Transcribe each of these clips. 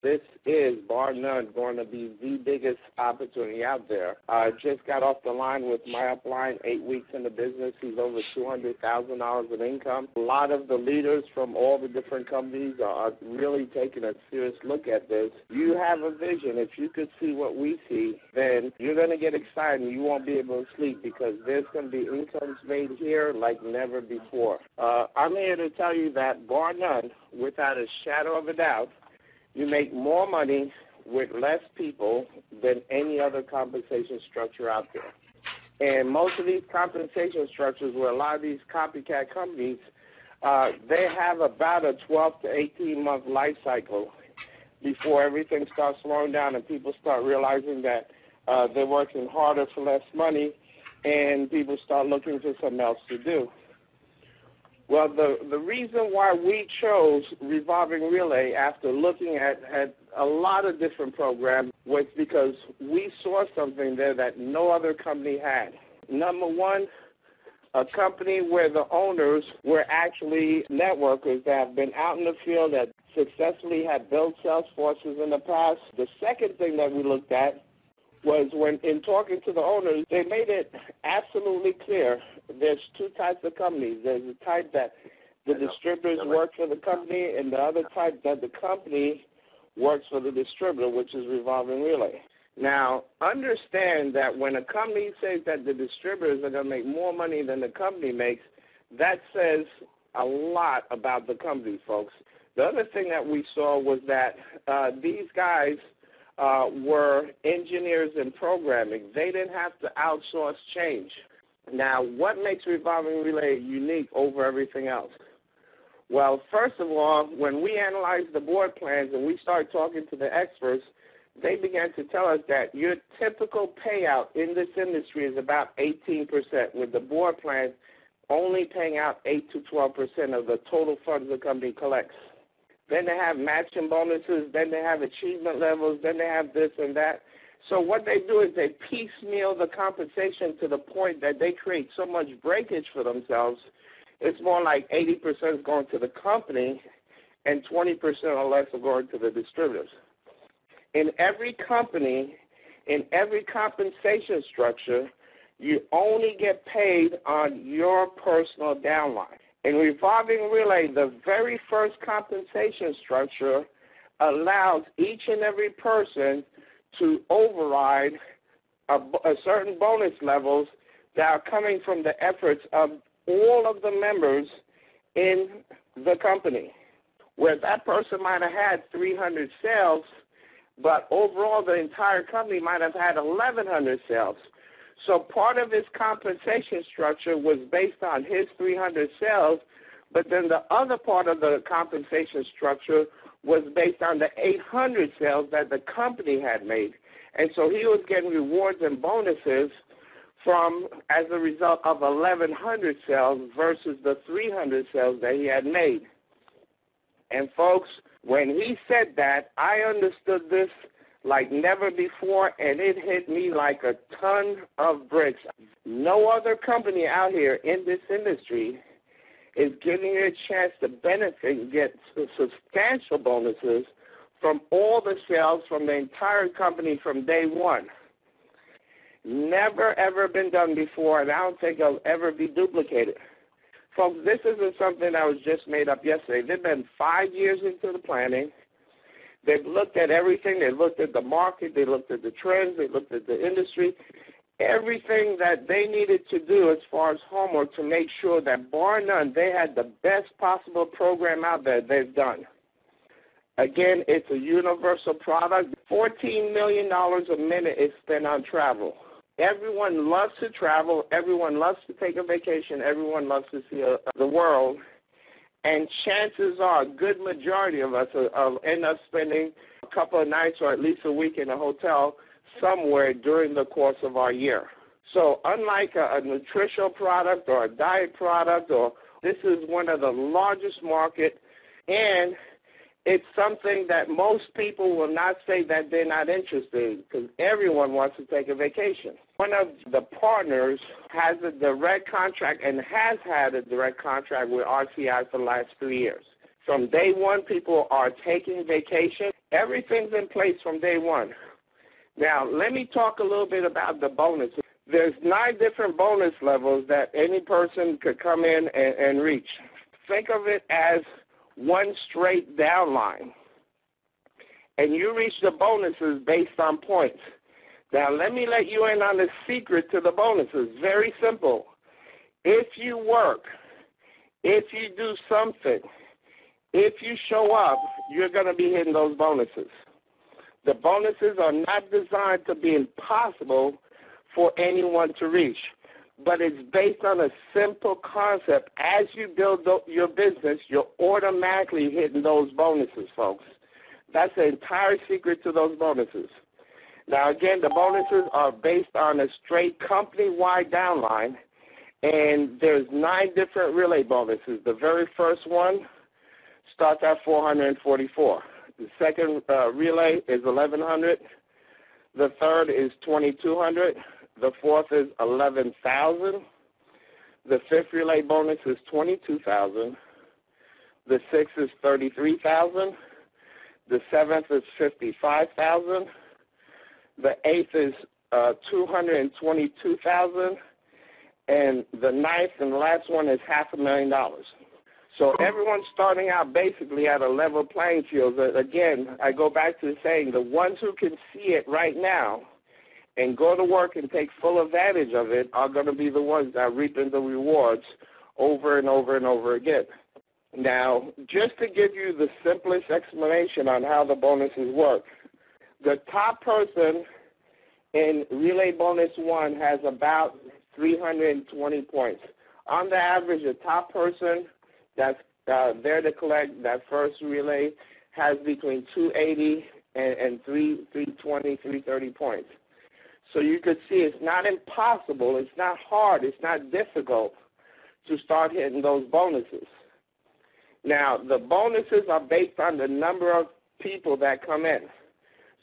This is, bar none, going to be the biggest opportunity out there. I just got off the line with my upline, 8 weeks in the business. He's over $200,000 in income. A lot of the leaders from all the different companies are really taking a serious look at this. You have a vision. If you could see what we see, then you're going to get excited and you won't be able to sleep because there's going to be incomes made here like never before. I'm here to tell you that, bar none, without a shadow of a doubt, you make more money with less people than any other compensation structure out there. And most of these compensation structures, where a lot of these copycat companies, they have about a 12 to 18-month life cycle before everything starts slowing down and people start realizing that they're working harder for less money and people start looking for something else to do. Well, the reason why we chose Revolving Relay after looking at a lot of different programs was because we saw something there that no other company had. Number one, a company where the owners were actually networkers that have been out in the field, that successfully had built sales forces in the past. The second thing that we looked at was when in talking to the owners, they made it absolutely clear there's two types of companies. There's the type that the distributors work for the company and the other type that the company works for the distributor, which is Revolving Relay. Now, understand that when a company says that the distributors are going to make more money than the company makes, that says a lot about the company, folks. The other thing that we saw was that these guys were engineers in programming. They didn't have to outsource change. Now, what makes Revolving Relay unique over everything else? Well, first of all, when we analyzed the board plans and we started talking to the experts, they began to tell us that your typical payout in this industry is about 18%, with the board plans only paying out 8 to 12% of the total funds the company collects. Then they have matching bonuses, then they have achievement levels, then they have this and that. So what they do is they piecemeal the compensation to the point that they create so much breakage for themselves. It's more like 80% is going to the company and 20% or less are going to the distributors. In every company, in every compensation structure, you only get paid on your personal downline. In Revolving Relay, the very first compensation structure allows each and every person to override a certain bonus levels that are coming from the efforts of all of the members in the company. Where that person might have had 300 sales, but overall the entire company might have had 1,100 sales. So part of his compensation structure was based on his 300 sales, but then the other part of the compensation structure was based on the 800 sales that the company had made. And so he was getting rewards and bonuses from as a result of 1,100 sales versus the 300 sales that he had made. And folks, when he said that, I understood this like never before, and it hit me like a ton of bricks. No other company out here in this industry is giving you a chance to benefit and get substantial bonuses from all the sales from the entire company from day one. Never, ever been done before, and I don't think it'll ever be duplicated. Folks, this isn't something that was just made up yesterday. They've been 5 years into the planning. They've looked at everything. They looked at the market. They looked at the trends. They looked at the industry. Everything that they needed to do as far as homework to make sure that, bar none, they had the best possible program out there they've done. Again, it's a universal product. $14 million a minute is spent on travel. Everyone loves to travel. Everyone loves to take a vacation. Everyone loves to see the world. And chances are a good majority of us end up spending a couple of nights or at least a week in a hotel somewhere during the course of our year. So unlike a nutritional product or a diet product, this is one of the largest market, and it's something that most people will not say that they're not interested in because everyone wants to take a vacation. One of the partners has a direct contract and has had a direct contract with RCI for the last 3 years. From day one, people are taking vacation, Everything's in place from day one. Now, let me talk a little bit about the bonuses. There's 9 different bonus levels that any person could come in and reach. Think of it as one straight down line. And you reach the bonuses based on points. Now, let me let you in on the secret to the bonuses. Very simple. If you work, if you do something, if you show up, you're going to be hitting those bonuses. The bonuses are not designed to be impossible for anyone to reach, but it's based on a simple concept. As you build your business, you're automatically hitting those bonuses, folks. That's the entire secret to those bonuses. Now, again, the bonuses are based on a straight company-wide downline, and there's 9 different relay bonuses. The very first one starts at $444. The second relay is $1,100. The third is $2,200. The fourth is $11,000. The fifth relay bonus is $22,000. The sixth is $33,000. The seventh is $55,000. The eighth is $222,000. And the ninth and last one is $500,000. So everyone's starting out basically at a level playing field. Again, I go back to saying the ones who can see it right now and go to work and take full advantage of it are going to be the ones that are reaping the rewards over and over and over again. Now, just to give you the simplest explanation on how the bonuses work, the top person in Relay Bonus 1 has about 320 points. On the average, the top person that's there to collect that first relay has between 280 and 320, 330 points. So you could see it's not impossible, it's not hard, it's not difficult to start hitting those bonuses. Now, the bonuses are based on the number of people that come in.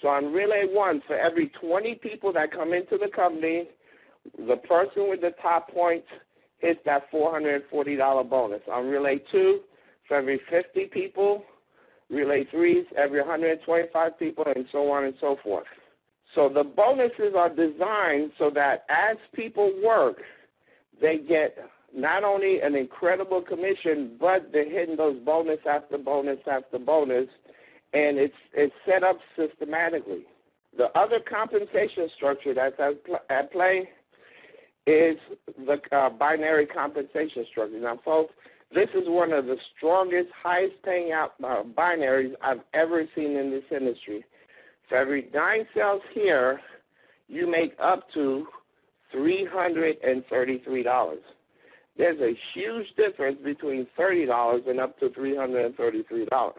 So on Relay 1, for every 20 people that come into the company, the person with the top points hits that $440 bonus. On Relay 2, for every 50 people, Relay 3, every 125 people, and so on and so forth. So the bonuses are designed so that as people work, they get not only an incredible commission, but they're hitting those bonus after bonus after bonus, and it's set up systematically. The other compensation structure that's at play is the binary compensation structure. Now, folks, this is one of the strongest, highest paying out binaries I've ever seen in this industry. For every 9 sales here, you make up to $333. There's a huge difference between $30 and up to $333.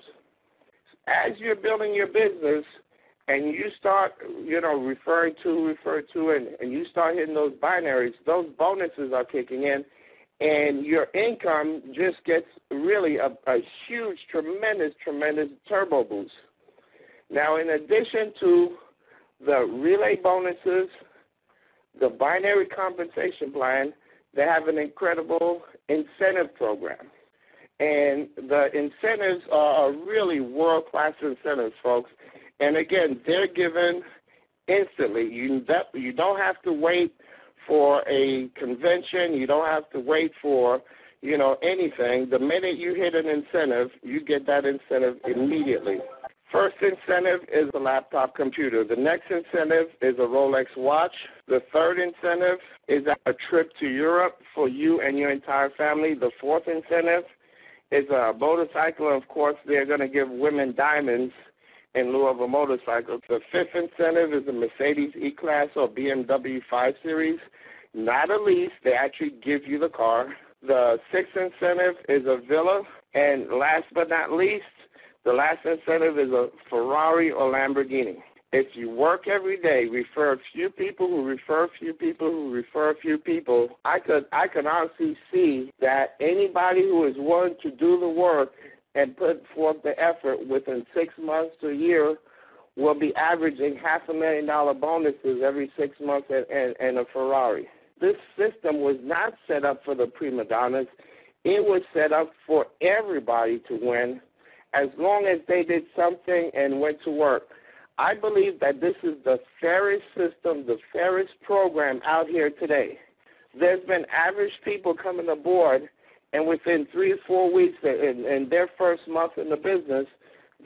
As you're building your business and you start, refer to, and you start hitting those binaries, those bonuses are kicking in, and your income just gets really a huge, tremendous turbo boost. Now, in addition to the relay bonuses, the binary compensation plan, they have an incredible incentive program. And the incentives are really world-class incentives, folks. And, again, they're given instantly. You don't have to wait for a convention. You don't have to wait for, anything. The minute you hit an incentive, you get that incentive immediately. First incentive is a laptop computer. The next incentive is a Rolex watch. The third incentive is a trip to Europe for you and your entire family. The fourth incentive is a motorcycle. Of course, they're going to give women diamonds in lieu of a motorcycle. The fifth incentive is a Mercedes E-Class or BMW 5 Series. Not a lease. They actually give you the car. The sixth incentive is a villa. And last but not least, the last incentive is a Ferrari or Lamborghini. If you work every day, refer a few people who refer a few people who refer a few people, I could honestly see that anybody who is willing to do the work and put forth the effort within 6 months to a year will be averaging $500,000 bonuses every 6 months and a Ferrari. This system was not set up for the prima donnas. It was set up for everybody to win, as long as they did something and went to work. I believe that this is the fairest system, the fairest program out here today. There's been average people coming aboard, and within 3 or 4 weeks in their first month in the business,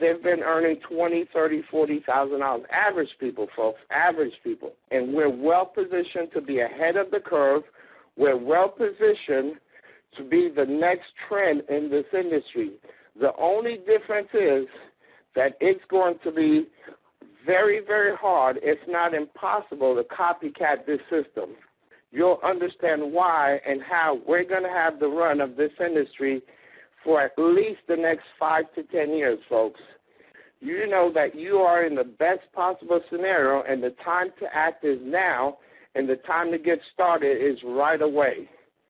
they've been earning $20,000, $30,000, $40,000. Average people, folks, average people. And we're well-positioned to be ahead of the curve. We're well-positioned to be the next trend in this industry. The only difference is that it's going to be very, very hard, if not impossible, to copycat this system. You'll understand why and how we're going to have the run of this industry for at least the next 5 to 10 years, folks. You know that you are in the best possible scenario, and the time to act is now, and the time to get started is right away.